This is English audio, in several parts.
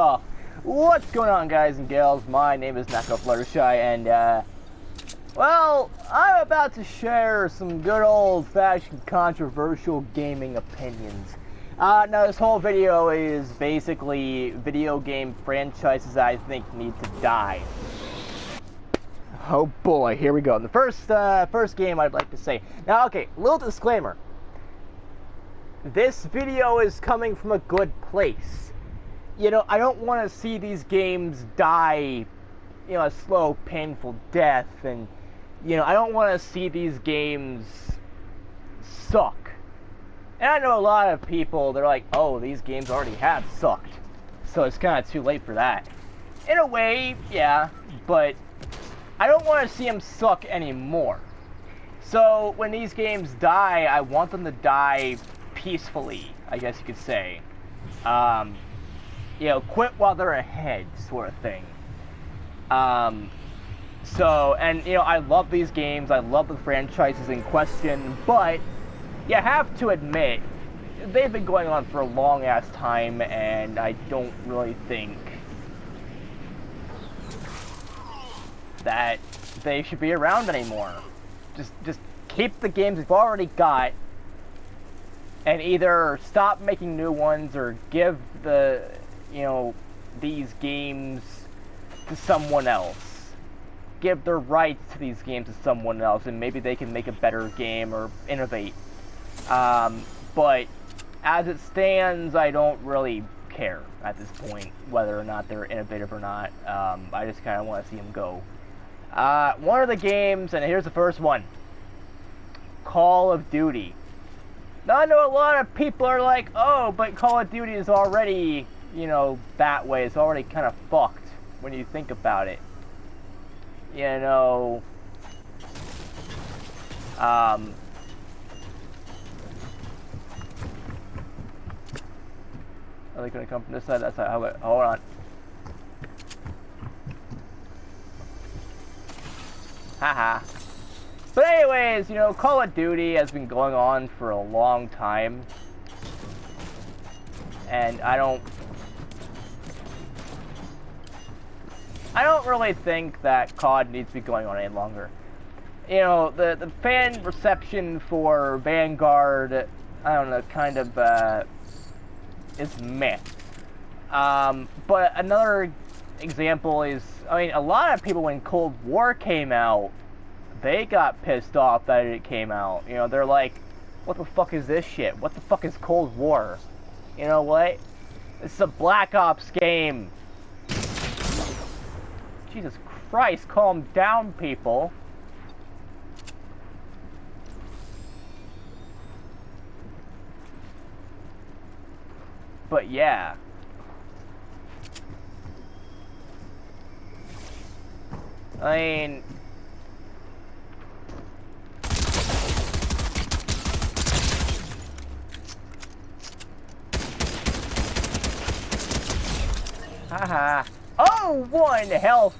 Oh, what's going on, guys and gals? My name is Nako Fluttershy, and, well, I'm about to share some good old-fashioned controversial gaming opinions. Now, this whole video is basically video game franchises I think need to die. Oh boy, here we go. The first game I'd like to say. Now, okay, little disclaimer. This video is coming from a good place. You know, I don't want to see these games die, you know, a slow, painful death, and, you know, I don't want to see these games suck. And I know a lot of people, they're like, oh, these games already have sucked, so it's kind of too late for that. In a way, yeah, but I don't want to see them suck anymore. So, when these games die, I want them to die peacefully, I guess you could say. You know, quit while they're ahead, sort of thing. So, and, you know, I love these games, I love the franchises in question, but you have to admit, they've been going on for a long-ass time, and I don't really think that they should be around anymore. Just keep the games you've already got, and either stop making new ones, or give the, you know, these games to someone else. Give the rights to these games to someone else, and maybe they can make a better game or innovate. But as it stands, I don't really care at this point whether or not they're innovative or not. I just kind of want to see them go. One of the games, and here's the first one, Call of Duty. Now, I know a lot of people are like, oh, but Call of Duty is already, you know, that way. It's already kind of fucked when you think about it. You know, are they going to come from this side? That side? Hold on. Haha. But anyways, you know, Call of Duty has been going on for a long time. And I don't really think that COD needs to be going on any longer. You know, the fan reception for Vanguard, I don't know, kind of, is meh. But another example is, I mean, a lot of people when Cold War came out, they got pissed off that it came out. You know, they're like, what the fuck is this shit? What the fuck is Cold War? You know what? This is a Black Ops game. Jesus Christ, calm down, people. But yeah. I mean, haha. Oh, 1 health.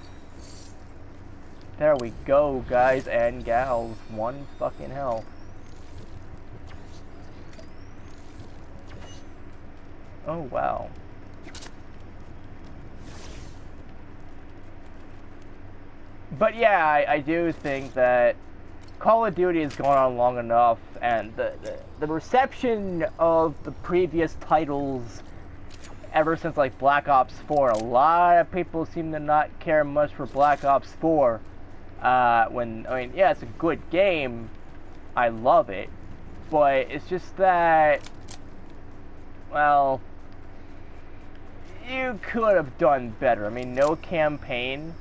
There we go, guys and gals. 1 fucking health. Oh, wow. But yeah, I do think that Call of Duty has gone on long enough, and the reception of the previous titles ever since, like, Black Ops 4, a lot of people seem to not care much for Black Ops 4. I mean, yeah, it's a good game. I love it. But it's just that, well, you could have done better. I mean, no campaign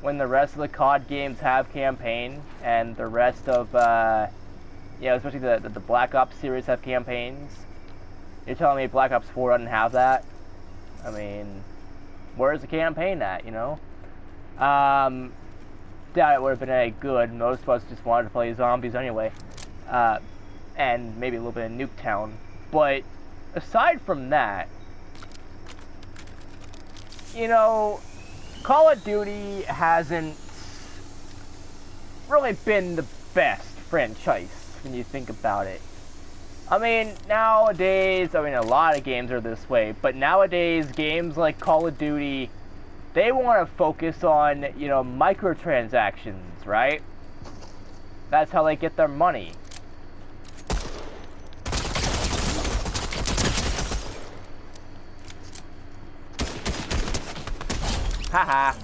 when the rest of the COD games have campaign, and the rest of, you know, especially the Black Ops series have campaigns. You're telling me Black Ops 4 doesn't have that? I mean, where's the campaign at, you know? Doubt it would have been any good. Most of us just wanted to play zombies anyway. And maybe a little bit of Nuketown. But, aside from that, you know, Call of Duty hasn't really been the best franchise when you think about it. I mean, nowadays, I mean, a lot of games are this way, but nowadays, games like Call of Duty, they want to focus on, you know, microtransactions, right? That's how they get their money. Haha.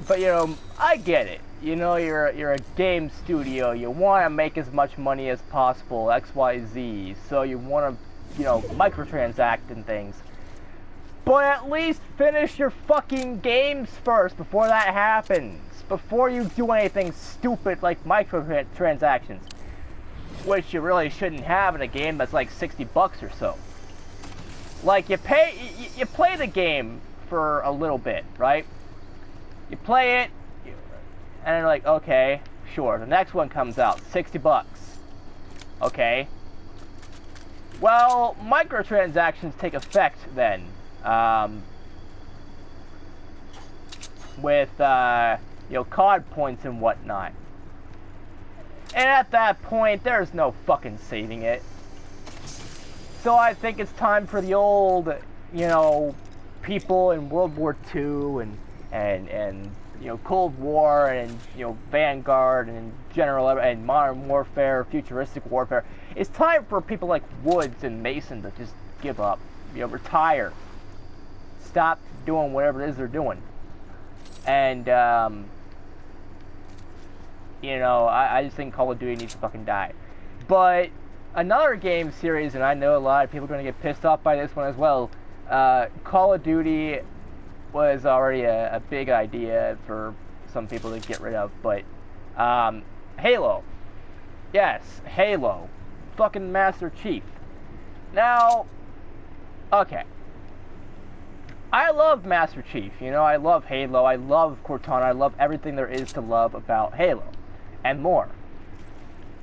But you know, I get it. You know, you're a game studio. You want to make as much money as possible, X, Y, Z. So you want to, you know, microtransact and things. But at least finish your fucking games first before that happens. Before you do anything stupid like microtransactions, which you really shouldn't have in a game that's like $60 or so. Like you play the game for a little bit, right? You play it, and you're like, okay, sure. The next one comes out, $60. Okay. Well, microtransactions take effect then, with you know, COD points and whatnot. And at that point, there's no fucking saving it. So I think it's time for the old, you know, people in World War II and you know, Cold War and, you know, Vanguard and general and modern warfare, futuristic warfare. It's time for people like Woods and Mason to just give up, you know, retire, stop doing whatever it is they're doing, and you know, I just think Call of Duty needs to fucking die. But another game series, and I know a lot of people are going to get pissed off by this one as well. Call of Duty was already a big idea for some people to get rid of, but Halo. Yes, Halo. Fucking Master Chief. Now, okay. I love Master Chief, you know, I love Halo, I love Cortana, I love everything there is to love about Halo, and more.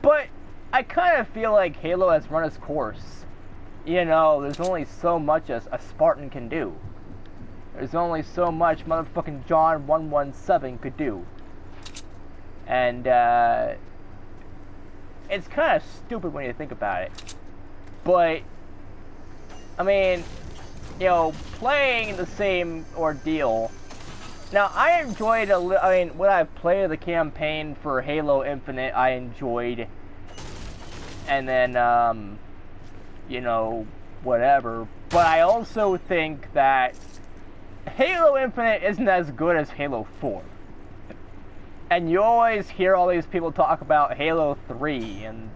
But I kind of feel like Halo has run its course. You know, there's only so much a Spartan can do. There's only so much motherfucking John 117 could do. And, it's kind of stupid when you think about it. But, I mean, you know, playing the same ordeal. Now, I enjoyed I mean, when I played the campaign for Halo Infinite, I enjoyed. And then, you know, whatever. But I also think that Halo Infinite isn't as good as Halo 4. And you always hear all these people talk about Halo 3 and,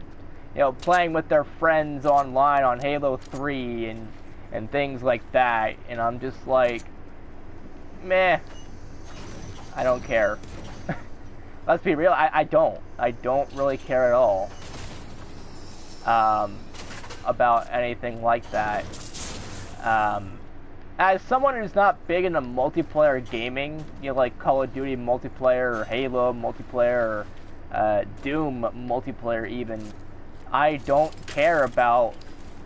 you know, playing with their friends online on Halo 3 and things like that. And I'm just like, meh, I don't care. Let's be real, I don't really care at all about anything like that. As someone who's not big into multiplayer gaming, you know, like Call of Duty multiplayer or Halo multiplayer or Doom multiplayer even, I don't care about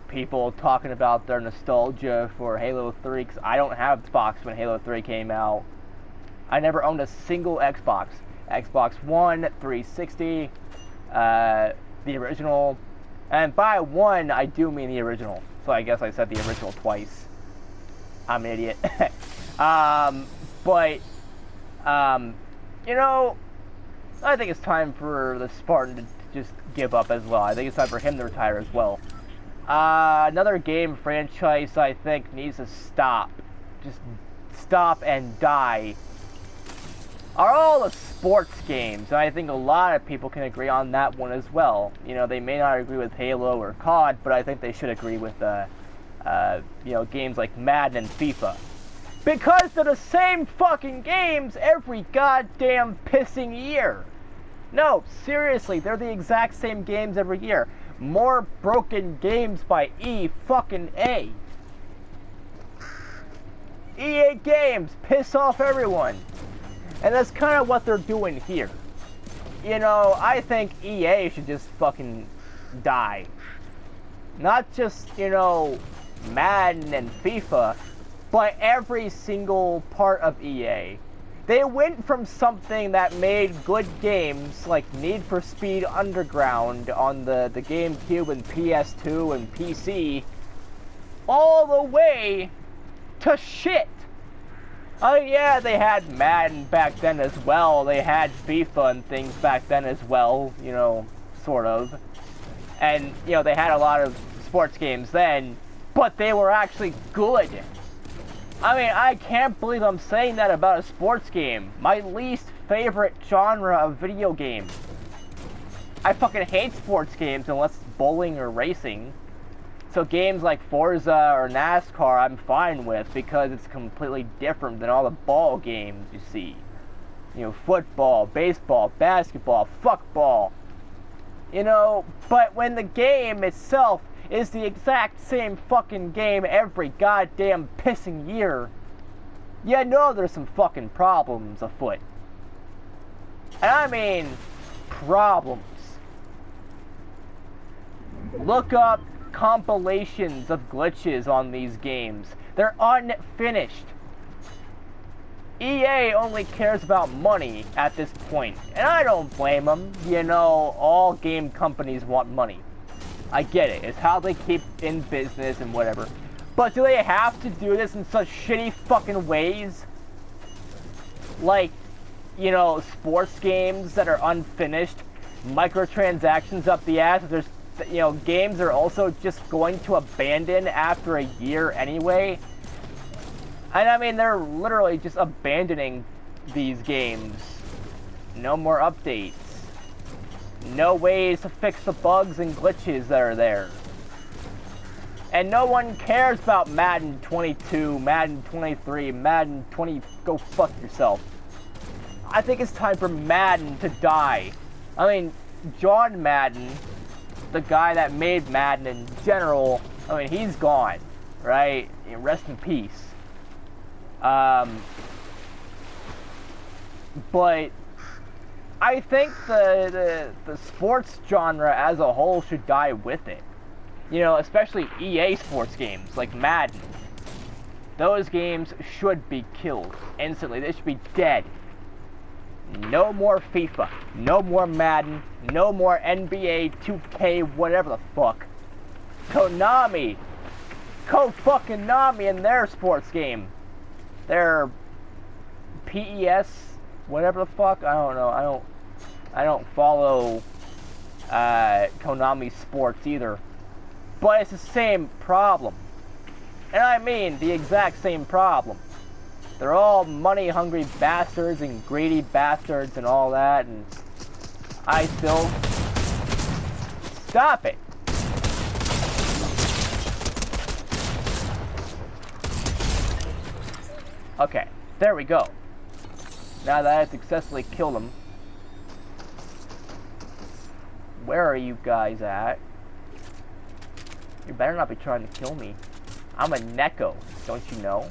people talking about their nostalgia for Halo 3, because I don't have Xbox when Halo 3 came out. I never owned a single Xbox. Xbox One, 360, the original, and by one, I do mean the original, so I guess I said the original twice. I'm an idiot. But, you know, I think it's time for the Spartan to just give up as well. I think it's time for him to retire as well. Another game franchise I think needs to stop. Just stop and die. Are all the sports games, and I think a lot of people can agree on that one as well. You know, they may not agree with Halo or COD, but I think they should agree with, you know, games like Madden and FIFA. Because they're the same fucking games every goddamn pissing year. No, seriously, they're the exact same games every year. More broken games by E-fucking-A. EA Games, piss off everyone. And that's kind of what they're doing here. You know, I think EA should just fucking die. Not just, you know, Madden and FIFA, but every single part of EA. They went from something that made good games like Need for Speed Underground on the GameCube and PS2 and PC all the way to shit. Oh yeah, they had Madden back then as well. They had FIFA and things back then as well, you know, sort of. And, you know, they had a lot of sports games then, but they were actually good. I mean, I can't believe I'm saying that about a sports game. My least favorite genre of video game. I fucking hate sports games unless it's bowling or racing. So games like Forza or NASCAR I'm fine with because it's completely different than all the ball games you see. You know, football, baseball, basketball, fuckball. You know, but when the game itself is the exact same fucking game every goddamn pissing year, you know there's some fucking problems afoot. And I mean, problems. Look up compilations of glitches on these games. They're unfinished. EA only cares about money at this point, and I don't blame them. You know, all game companies want money. I get it. It's how they keep in business and whatever. But do they have to do this in such shitty fucking ways? Like, you know, sports games that are unfinished, microtransactions up the ass. There's, you know, games are also just going to abandon after a year anyway. And I mean, they're literally just abandoning these games. No more updates. No ways to fix the bugs and glitches that are there. And no one cares about Madden 22, Madden 23, Madden 20... Go fuck yourself. I think it's time for Madden to die. I mean, John Madden, the guy that made Madden in general, I mean, he's gone, right? Rest in peace. But I think the sports genre as a whole should die with it. You know, especially EA sports games like Madden. Those games should be killed instantly. They should be dead. No more FIFA. No more Madden. No more NBA 2K, whatever the fuck. Konami. Ko-fucking-Nami in their sports game. Their PES, whatever the fuck. I don't know. I don't follow Konami sports either. But it's the same problem. And I mean the exact same problem. They're all money-hungry bastards and greedy bastards and all that, and I still... Stop it! Okay, there we go. Now that I've successfully killed them. Where are you guys at? You better not be trying to kill me. I'm a Neko, don't you know?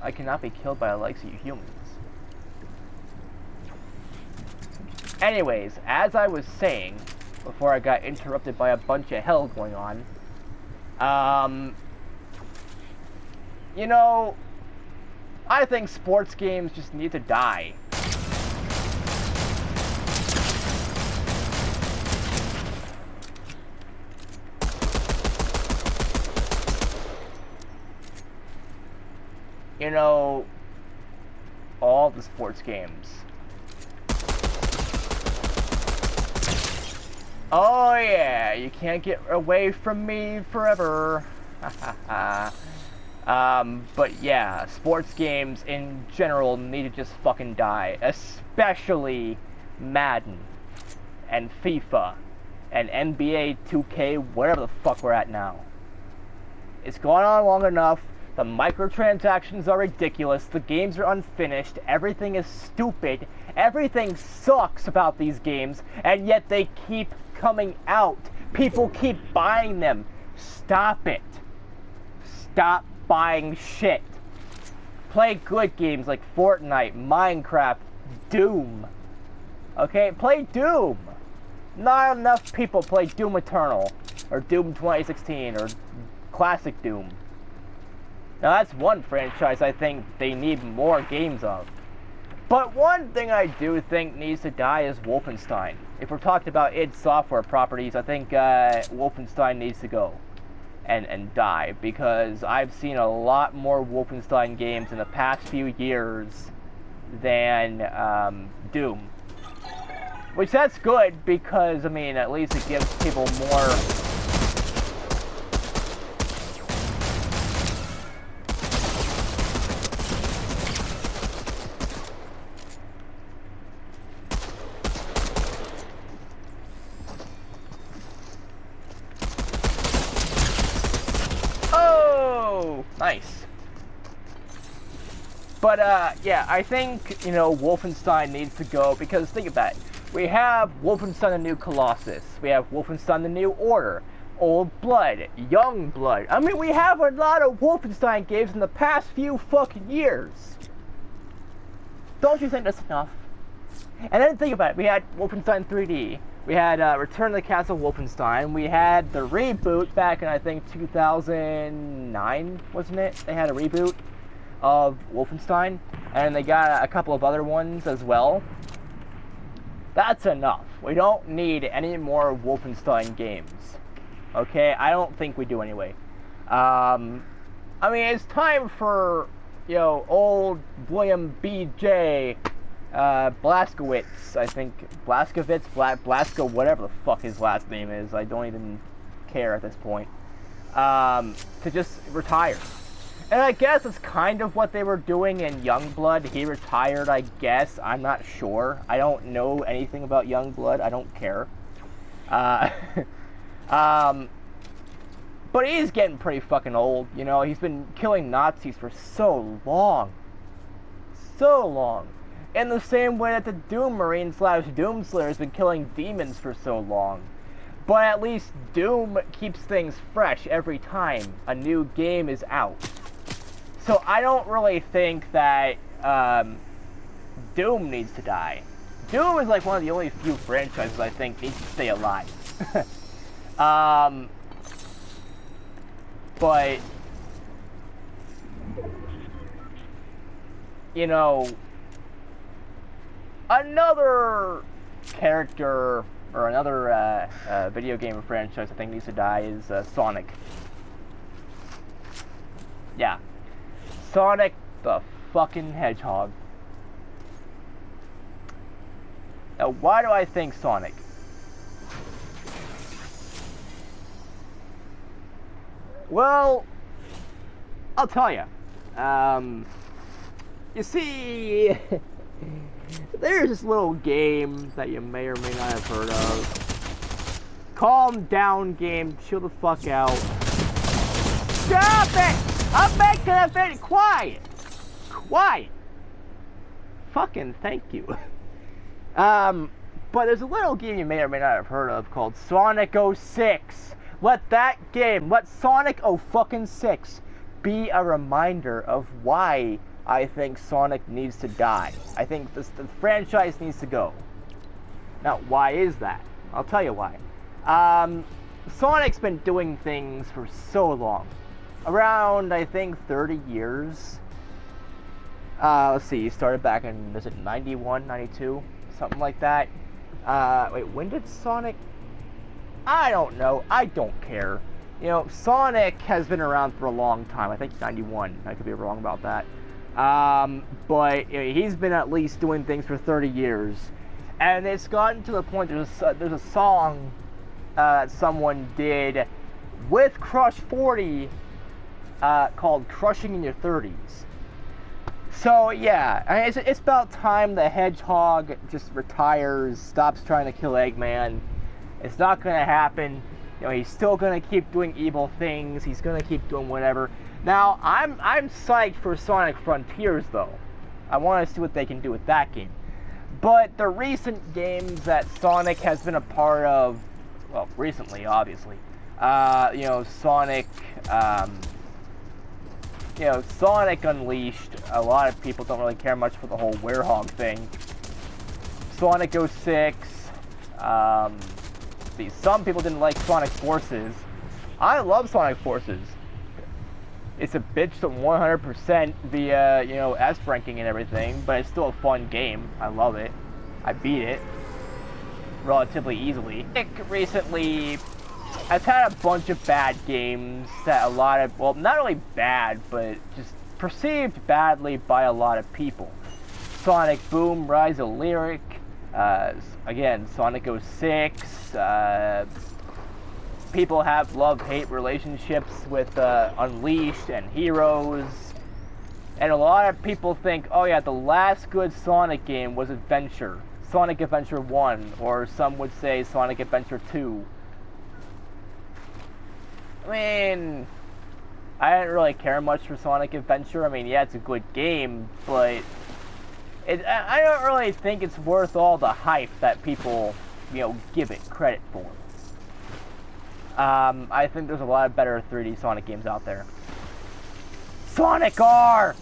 I cannot be killed by the likes of you humans. Anyways, as I was saying, before I got interrupted by a bunch of hell going on, you know, I think sports games just need to die. You know, all the sports games. Oh yeah, you can't get away from me forever. But yeah, sports games in general need to just fucking die. Especially Madden and FIFA and NBA 2K, whatever the fuck we're at now. It's gone on long enough. The microtransactions are ridiculous, the games are unfinished, everything is stupid, everything sucks about these games, and yet they keep coming out. People keep buying them. Stop it. Stop buying shit. Play good games like Fortnite, Minecraft, Doom. Okay, play Doom. Not enough people play Doom Eternal, or Doom 2016, or Classic Doom. Now that's one franchise I think they need more games of. But one thing I do think needs to die is Wolfenstein. If we're talking about id Software properties, I think Wolfenstein needs to go and die, because I've seen a lot more Wolfenstein games in the past few years than Doom. Which that's good, because, I mean, at least it gives people more... Oh! Nice. But, yeah, I think, you know, Wolfenstein needs to go, because think about it. We have Wolfenstein the New Colossus. We have Wolfenstein the New Order. Old Blood. Young Blood. I mean, we have a lot of Wolfenstein games in the past few fucking years. Don't you think that's enough? And then think about it. We had Wolfenstein 3D. We had Return to the Castle Wolfenstein. We had the reboot back in, I think, 2009, wasn't it? They had a reboot of Wolfenstein. And they got a couple of other ones as well. That's enough. We don't need any more Wolfenstein games. Okay? I don't think we do anyway. I mean, it's time for, you know, old William B.J. Blazkowicz, I think. Blasko, whatever the fuck his last name is. I don't even care at this point. To just retire. And I guess it's kind of what they were doing in Youngblood. He retired, I guess. I'm not sure. I don't know anything about Youngblood. I don't care. But he's getting pretty fucking old, you know? He's been killing Nazis for so long. So long. In the same way that the Doom Marine / Doom Slayer has been killing demons for so long. But at least Doom keeps things fresh every time a new game is out. So I don't really think that Doom needs to die. Doom is like one of the only few franchises I think needs to stay alive. But, you know, another character or another video game franchise I think needs to die is Sonic. Yeah. Sonic the fucking Hedgehog. Now, why do I think Sonic? Well, I'll tell you. You see, there's this little game that you may or may not have heard of. Calm down game, chill the fuck out. Stop it! I'm making it very quiet. Quiet. Fucking thank you. But there's a little game you may or may not have heard of called Sonic 06. Let that game, let Sonic 06 be a reminder of why I think Sonic needs to die. I think the franchise needs to go. Now, why is that? I'll tell you why. Sonic's been doing things for so long. Around, I think, 30 years. Let's see, he started back in, was it 91, 92? Something like that. Wait, when did Sonic... I don't know. I don't care. You know, Sonic has been around for a long time. I think 91. I could be wrong about that. But you know, he's been at least doing things for 30 years. And it's gotten to the point, there's a song that someone did with Crush 40 called Crushing in Your 30s. So, yeah, I mean, it's about time the Hedgehog just retires, stops trying to kill Eggman. It's not going to happen. You know, he's still going to keep doing evil things. He's going to keep doing whatever. Now, I'm psyched for Sonic Frontiers, though. I want to see what they can do with that game. But the recent games that Sonic has been a part of, well, recently, obviously, you know, Sonic Unleashed. A lot of people don't really care much for the whole Werehog thing. Sonic 06. See, some people didn't like Sonic Forces. I love Sonic Forces. It's a bitch to 100% via, you know, S ranking and everything, but it's still a fun game. I love it. I beat it relatively easily. It recently has had a bunch of bad games that a lot of, well, not really bad, but just perceived badly by a lot of people. Sonic Boom, Rise of Lyric, again, Sonic 06, people have love-hate relationships with Unleashed and Heroes, and a lot of people think, oh yeah, the last good Sonic game was Adventure, Sonic Adventure 1, or some would say Sonic Adventure 2. I mean, I didn't really care much for Sonic Adventure. I mean, yeah, it's a good game, but I don't really think it's worth all the hype that people, you know, give it credit for. I think there's a lot of better 3D Sonic games out there. Sonic R!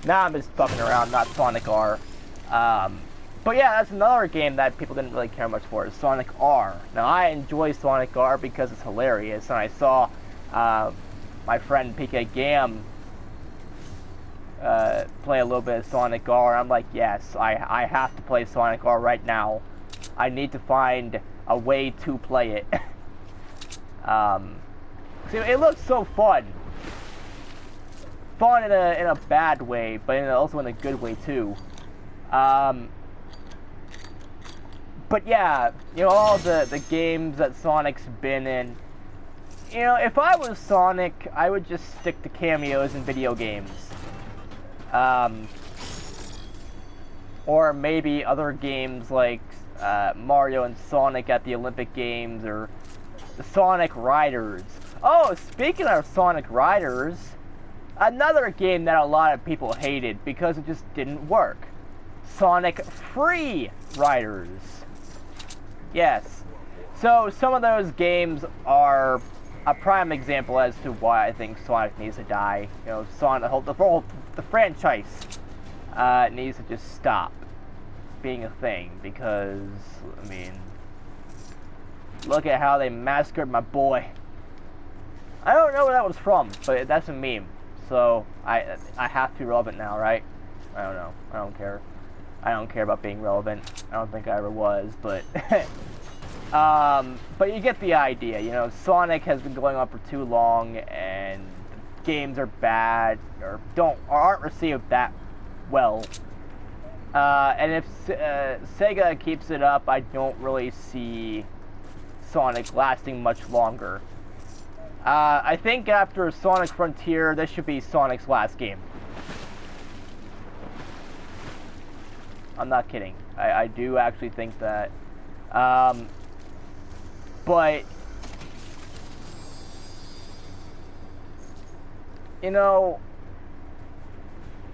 Nah, I'm just fucking around, not Sonic R. But yeah, that's another game that people didn't really care much for, is Sonic R. Now, I enjoy Sonic R because it's hilarious, and I saw my friend PK Gam play a little bit of Sonic R. I'm like, yes, I have to play Sonic R right now. I need to find a way to play it. See, it looks so fun. Fun in a bad way, but also in a good way too. But yeah, you know, all the games that Sonic's been in. You know, if I was Sonic, I would just stick to cameos in video games. Or maybe other games like Mario and Sonic at the Olympic Games, or the Sonic Riders. Oh, speaking of Sonic Riders, another game that a lot of people hated because it just didn't work. Sonic Free Riders. Yes. So some of those games are a prime example as to why I think Sonic needs to die. You know, Sonic, the franchise needs to just stop being a thing, because, I mean, look at how they massacred my boy. I don't know where that was from, but that's a meme, so I have to be relevant now, right? I don't know. I don't care. I don't care about being relevant. I don't think I ever was, but but you get the idea. You know, Sonic has been going on for too long, and games are bad or aren't received that well. And if Sega keeps it up, I don't really see Sonic lasting much longer. I think after Sonic Frontier, this should be Sonic's last game. I'm not kidding. I do actually think that. But, you know,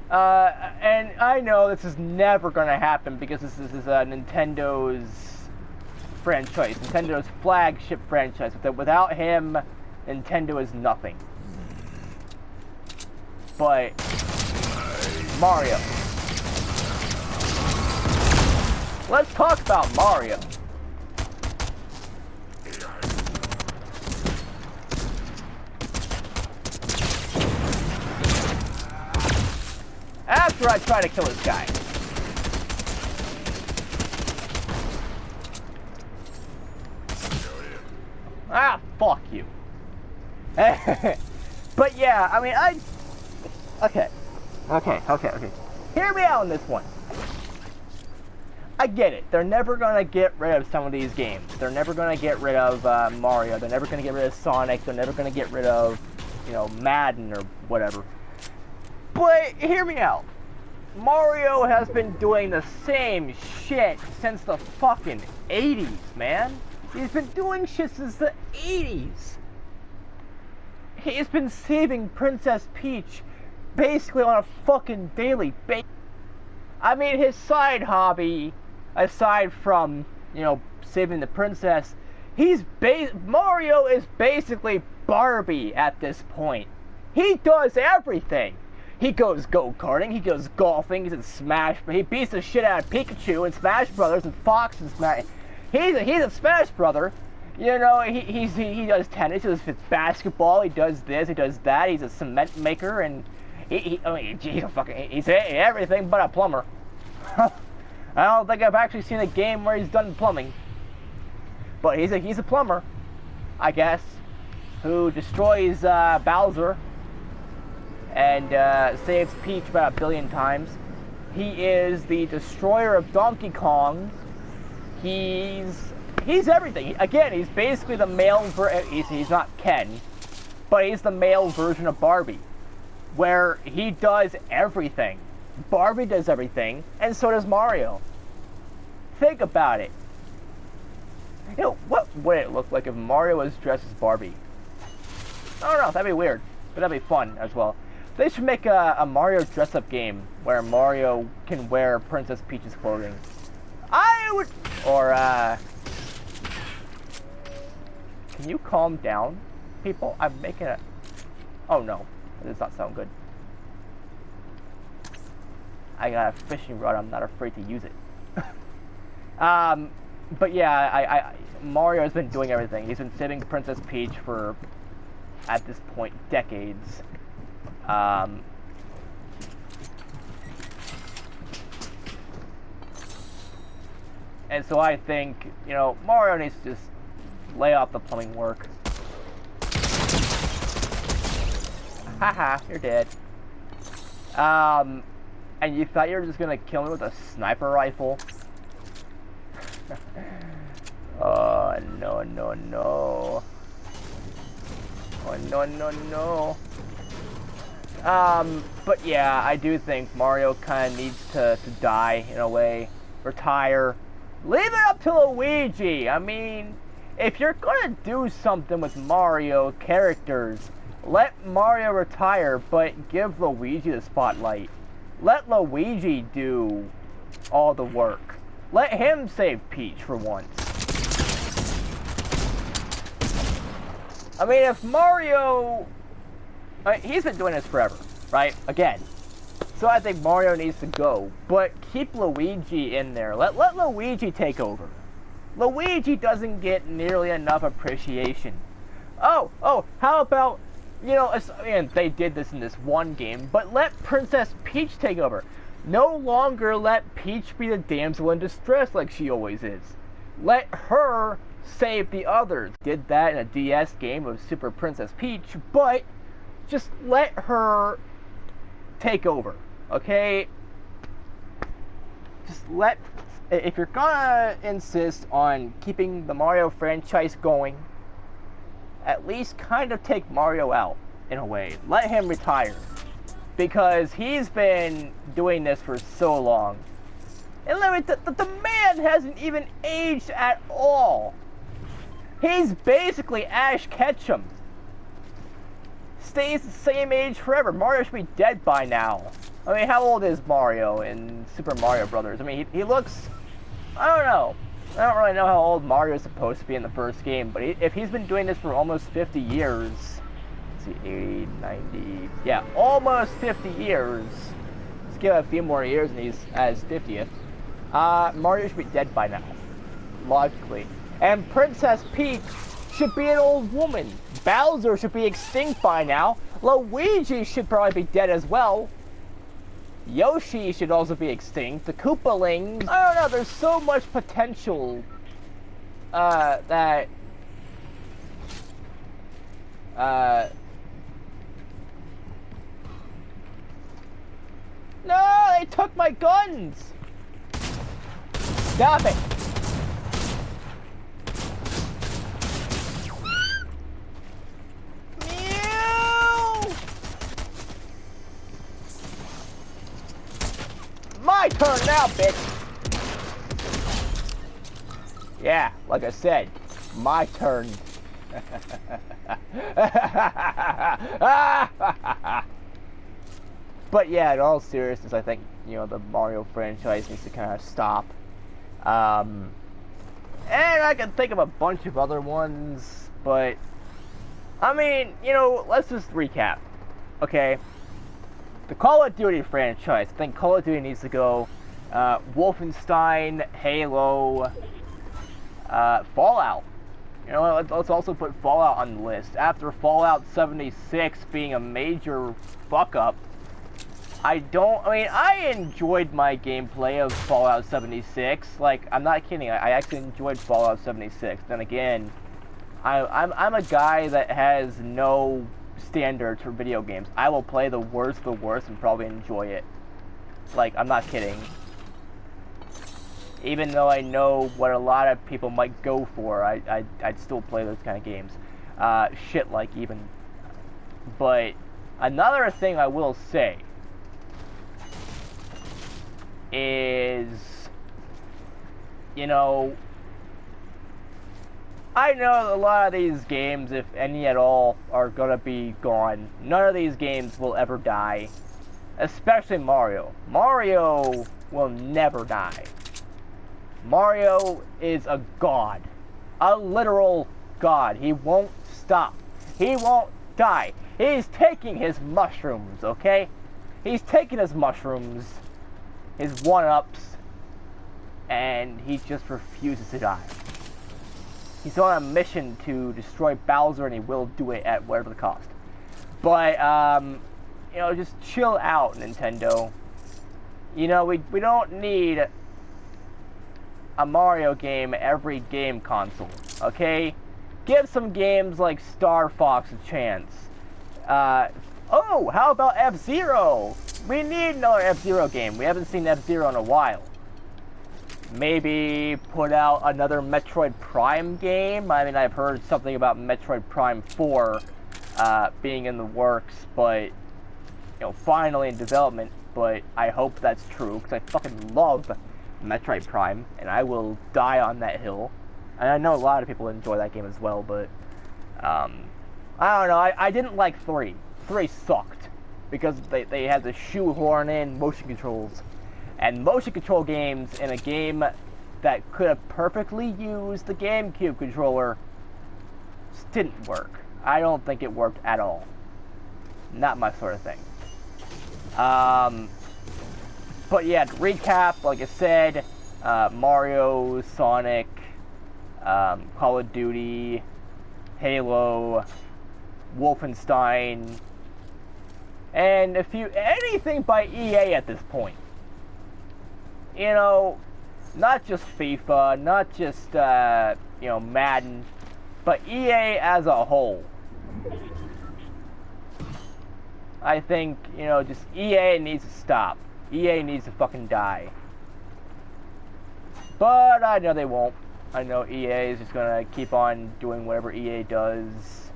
and I know this is never going to happen because this is Nintendo's franchise, Nintendo's flagship franchise. Without him, Nintendo is nothing. But Mario. Let's talk about Mario. After I try to kill this guy. Ah, fuck you. But yeah, I mean, okay. Hear me out on this one. I get it. They're never going to get rid of some of these games. They're never going to get rid of Mario. They're never going to get rid of Sonic. They're never going to get rid of, you know, Madden or whatever. But hear me out. Mario has been doing the same shit since the fucking 80s, man. He's been doing shit since the 80s. He's been saving Princess Peach basically on a fucking daily basis. I mean, his side hobby, aside from, you know, saving the princess, Mario is basically Barbie at this point. He does everything. He goes go-karting, he goes golfing, he's in Smash, he beats the shit out of Pikachu in Smash Brothers and Fox in Smash. He's a Smash Brother. You know, he does tennis, he does basketball, he does this, he does that. He's a cement maker, and I mean, he's everything but a plumber. I don't think I've actually seen a game where he's done plumbing, but he's a plumber, I guess, who destroys Bowser and saves Peach about 1 billion times. He is the destroyer of Donkey Kong. He's everything. Again, he's basically the male he's not Ken, but he's the male version of Barbie, where he does everything. Barbie does everything, and so does Mario. Think about it. You know, what would it look like if Mario was dressed as Barbie? I don't know, that'd be weird, but that'd be fun as well. They should make a Mario dress-up game where Mario can wear Princess Peach's clothing. I would... Or, can you calm down, people? I'm making a... Oh, no. That does not sound good. I got a fishing rod. I'm not afraid to use it. But yeah, Mario has been doing everything. He's been saving Princess Peach for, at this point, decades. And so I think, you know, Mario needs to just lay off the plumbing work. Haha, you're dead. And you thought you were just gonna kill me with a sniper rifle? Oh, no, no, no. Oh, no, no, no. But yeah, I do think Mario kind of needs to die in a way. Retire. Leave it up to Luigi! I mean, if you're gonna do something with Mario characters, let Mario retire, but give Luigi the spotlight. Let Luigi do all the work. Let him save Peach for once. I mean, if Mario... he's been doing this forever, right? Again. So I think Mario needs to go. But keep Luigi in there. Let Luigi take over. Luigi doesn't get nearly enough appreciation. Oh, how about... You know, and they did this in this one game, but let Princess Peach take over. No longer let Peach be the damsel in distress like she always is. Let her save the others. Did that in a DS game of Super Princess Peach, but just let her take over, okay? Just let... If you're gonna insist on keeping the Mario franchise going, at least kind of take Mario out, in a way. Let him retire. Because he's been doing this for so long. And let me the man hasn't even aged at all. He's basically Ash Ketchum. Stays the same age forever. Mario should be dead by now. I mean, how old is Mario in Super Mario Brothers? I mean, he looks... I don't know. I don't really know how old Mario is supposed to be in the first game, but if he's been doing this for almost 50 years, let's see, 80, 90, yeah, almost 50 years, let's give it a few more years and he's at his 50th, Mario should be dead by now, logically. And Princess Peach should be an old woman. Bowser should be extinct by now. Luigi should probably be dead as well. Yoshi should also be extinct. The Koopalings. I don't know, there's so much potential that no, they took my guns. Stop it. My turn now, bitch! Yeah, like I said, my turn. But yeah, in all seriousness, I think, you know, the Mario franchise needs to kind of stop. And I can think of a bunch of other ones, but... I mean, you know, let's just recap, okay? The Call of Duty franchise, I think Call of Duty needs to go. Wolfenstein, Halo, Fallout. You know, let's also put Fallout on the list. After Fallout 76 being a major fuck up, I mean, I enjoyed my gameplay of Fallout 76. Like, I'm not kidding. I actually enjoyed Fallout 76. Then again, I'm a guy that has no standards for video games. I will play the worst of the worst and probably enjoy it. Like, I'm not kidding. Even though I know what a lot of people might go for, I'd still play those kind of games. Shit, like, even. But another thing I will say is, you know, I know a lot of these games, if any at all, are gonna be gone. None of these games will ever die. Especially Mario. Mario will never die. Mario is a god. A literal god. He won't stop. He won't die. He's taking his mushrooms, okay? He's taking his mushrooms, his one-ups, and he just refuses to die. He's on a mission to destroy Bowser, and he will do it at whatever the cost. But, you know, just chill out, Nintendo. You know, we don't need a Mario game every game console, okay? Give some games like Star Fox a chance. Oh, how about F-Zero? We need another F-Zero game. We haven't seen F-Zero in a while. Maybe put out another Metroid Prime game. I mean, I've heard something about Metroid Prime 4 being in the works, but, you know, finally in development. But I hope that's true, because I fucking love Metroid Prime, and I will die on that hill. And I know a lot of people enjoy that game as well, but I don't know, I didn't like 3. 3 sucked, because they had to shoehorn in motion controls. And motion control games in a game that could have perfectly used the GameCube controller just didn't work. I don't think it worked at all. Not my sort of thing. But yeah, to recap, like I said, Mario, Sonic, Call of Duty, Halo, Wolfenstein, and anything by EA at this point. You know, not just FIFA, not just, you know, Madden, but EA as a whole. I think, you know, just EA needs to stop. EA needs to fucking die. But I know they won't. I know EA is just gonna keep on doing whatever EA does.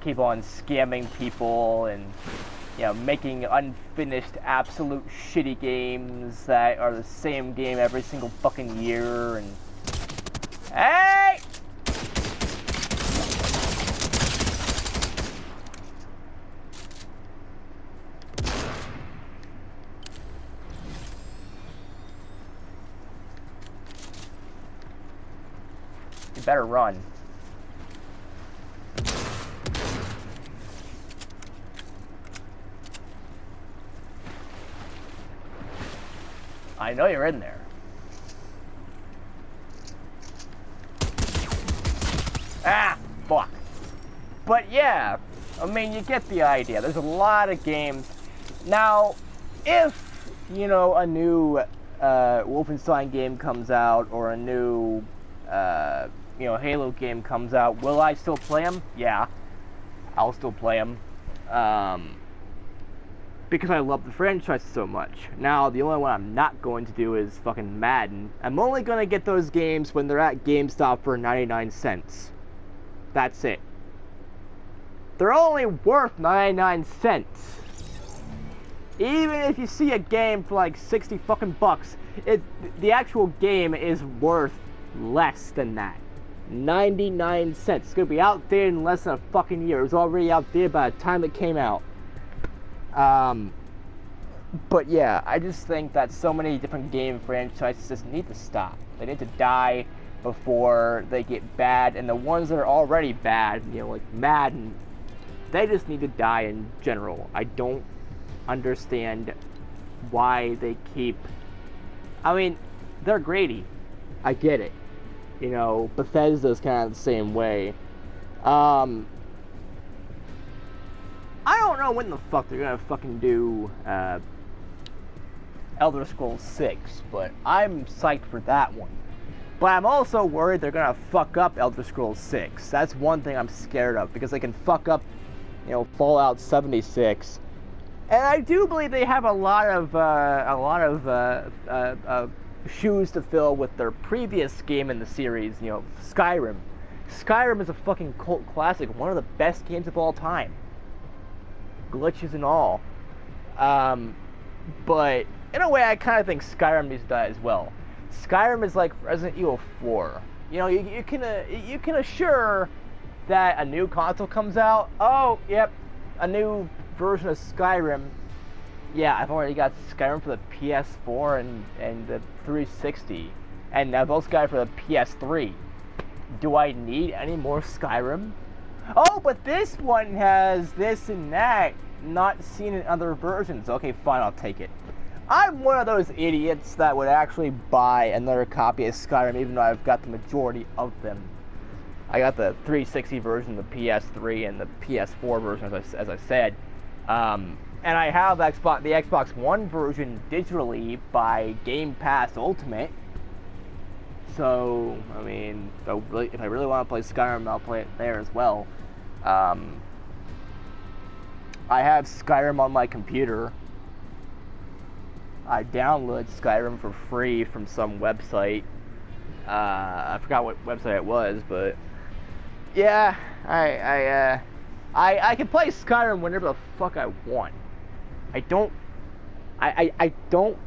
Keep on scamming people and, you know, making unfinished, absolute shitty games that are the same game every single fucking year, and... Hey! You better run. I know you're in there. Ah, fuck. But yeah, I mean, you get the idea. There's a lot of games. Now, if, you know, a new Wolfenstein game comes out, or a new, you know, Halo game comes out, will I still play them? Yeah, I'll still play them. Because I love the franchise so much. Now, the only one I'm not going to do is fucking Madden. I'm only going to get those games when they're at GameStop for 99 cents. That's it. They're only worth 99 cents. Even if you see a game for like 60 fucking bucks, the actual game is worth less than that. 99 cents. It's going to be outdated in less than a fucking year. It was already outdated by the time it came out. But yeah, I just think that so many different game franchises just need to stop. They need to die before they get bad, and the ones that are already bad, you know, like Madden, they just need to die in general. I don't understand why they keep... I mean, they're greedy. I get it. You know, Bethesda's kind of the same way. I don't know when the fuck they're gonna fucking do Elder Scrolls 6, but I'm psyched for that one. But I'm also worried they're gonna fuck up Elder Scrolls 6. That's one thing I'm scared of, because they can fuck up, you know, Fallout 76. And I do believe they have a lot of shoes to fill with their previous game in the series, you know, Skyrim. Skyrim is a fucking cult classic, one of the best games of all time. Glitches and all. But in a way, I kind of think Skyrim needs to die as well. Skyrim is like Resident Evil 4. You know, you can assure that a new console comes out. Oh, yep, a new version of Skyrim. Yeah, I've already got Skyrim for the PS4 and the 360, and I've also got it for the PS3. Do I need any more Skyrim? Oh, but this one has this and that, not seen in other versions. Okay, fine, I'll take it. I'm one of those idiots that would actually buy another copy of Skyrim, even though I've got the majority of them. I got the 360 version, the PS3, and the PS4 version, as I said. And I have the Xbox One version digitally by Game Pass Ultimate. So, I mean, if I really want to play Skyrim, I'll play it there as well. I have Skyrim on my computer. I downloaded Skyrim for free from some website. I forgot what website it was, but yeah, I can play Skyrim whenever the fuck I want. I don't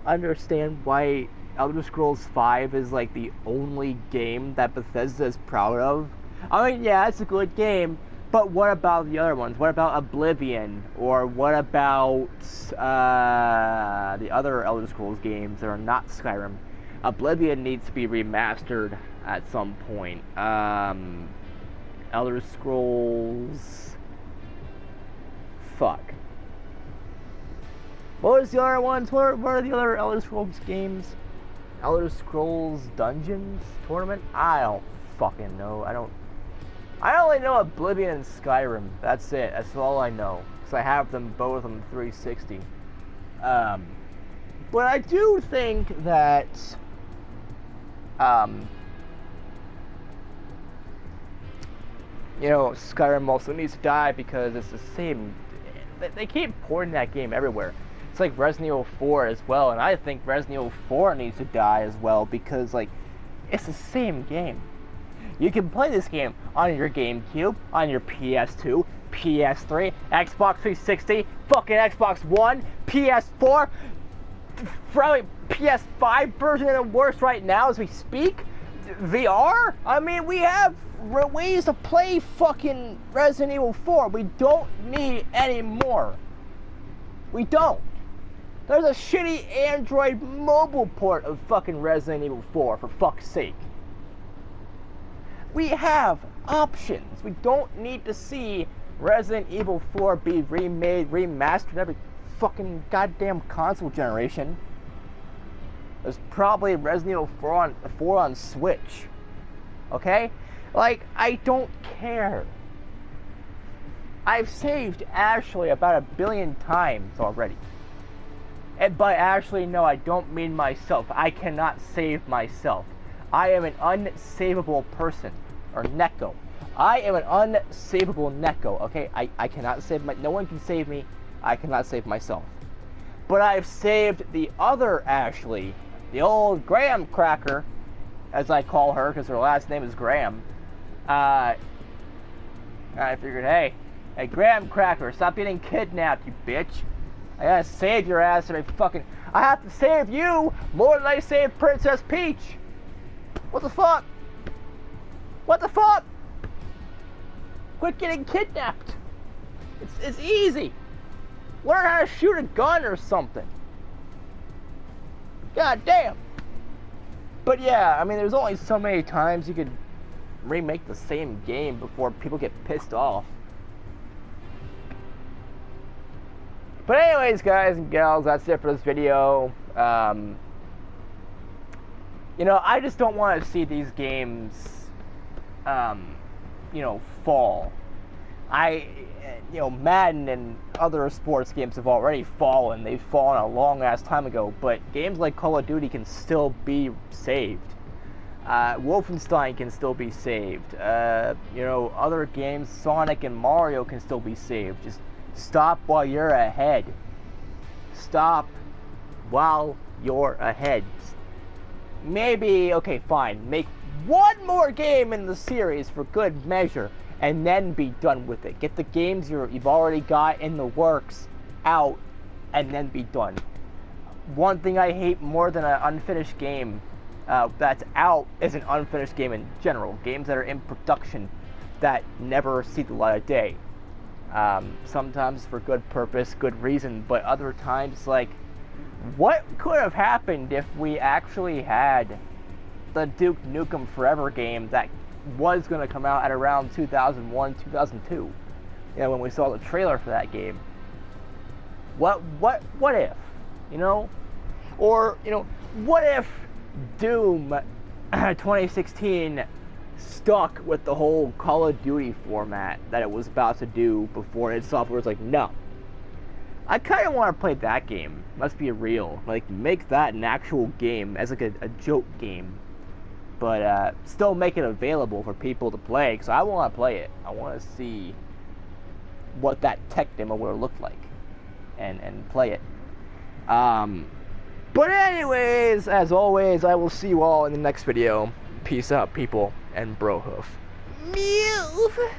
understand why Elder Scrolls 5 is like the only game that Bethesda is proud of. I mean, yeah, it's a good game, but what about the other ones? What about Oblivion? Or what about the other Elder Scrolls games that are not Skyrim? Oblivion needs to be remastered at some point. Elder Scrolls... Fuck. What was the other ones? What are the other Elder Scrolls games? Elder Scrolls Dungeons Tournament? I don't fucking know. I only know Oblivion and Skyrim. That's it. That's all I know. Because I have them both on the 360. But I do think that... you know, Skyrim also needs to die because it's the same... They keep porting that game everywhere. It's like Resident Evil 4 as well. And I think Resident Evil 4 needs to die as well because, like, it's the same game. You can play this game on your GameCube, on your PS2, PS3, Xbox 360, fucking Xbox One, PS4, probably PS5 version of the worst right now as we speak. VR? I mean, we have ways to play fucking Resident Evil 4. We don't need any more. We don't. There's a shitty Android mobile port of fucking Resident Evil 4, for fuck's sake. We have options. We don't need to see Resident Evil 4 be remade, remastered every fucking goddamn console generation. There's probably Resident Evil 4 on Switch. Okay? Like, I don't care. I've saved Ashley about 1 billion times already. And by Ashley, no, I don't mean myself. I cannot save myself. I am an unsavable person, or Neko. I am an unsavable Neko, okay? I cannot save no one can save me. I cannot save myself. But I've saved the other Ashley, the old Graham Cracker, as I call her, because her last name is Graham. I figured, hey, Graham Cracker, stop getting kidnapped, you bitch. I gotta save your ass every fucking... I have to save you more than I saved Princess Peach. What the fuck? What the fuck? Quit getting kidnapped. It's easy. Learn how to shoot a gun or something. God damn. But yeah, I mean, there's only so many times you could remake the same game before people get pissed off. But anyways, guys and gals, that's it for this video. You know, I just don't want to see these games, you know, fall. You know, Madden and other sports games have already fallen. They've fallen a long-ass time ago, but games like Call of Duty can still be saved. Wolfenstein can still be saved. You know, other games, Sonic and Mario can still be saved. Just stop while you're ahead. Stop while you're ahead. Maybe, okay, fine, make one more game in the series for good measure, and then be done with it. Get the games you've already got in the works out, and then be done. One thing I hate more than an unfinished game that's out is an unfinished game in general. Games that are in production that never see the light of day. Sometimes for good purpose, good reason, but other times, like, what could have happened if we actually had the Duke Nukem Forever game that was going to come out at around 2001, 2002? You know, when we saw the trailer for that game. What if? You know? Or, you know, what if Doom 2016 stuck with the whole Call of Duty format that it was about to do before id Software was like, no. I kind of want to play that game. Let's be real. Like, make that an actual game as like a joke game. But still make it available for people to play, because I want to play it. I want to see what that tech demo would have looked like. And play it. But anyways, as always, I will see you all in the next video. Peace out, people, and bro hoof. MEWF!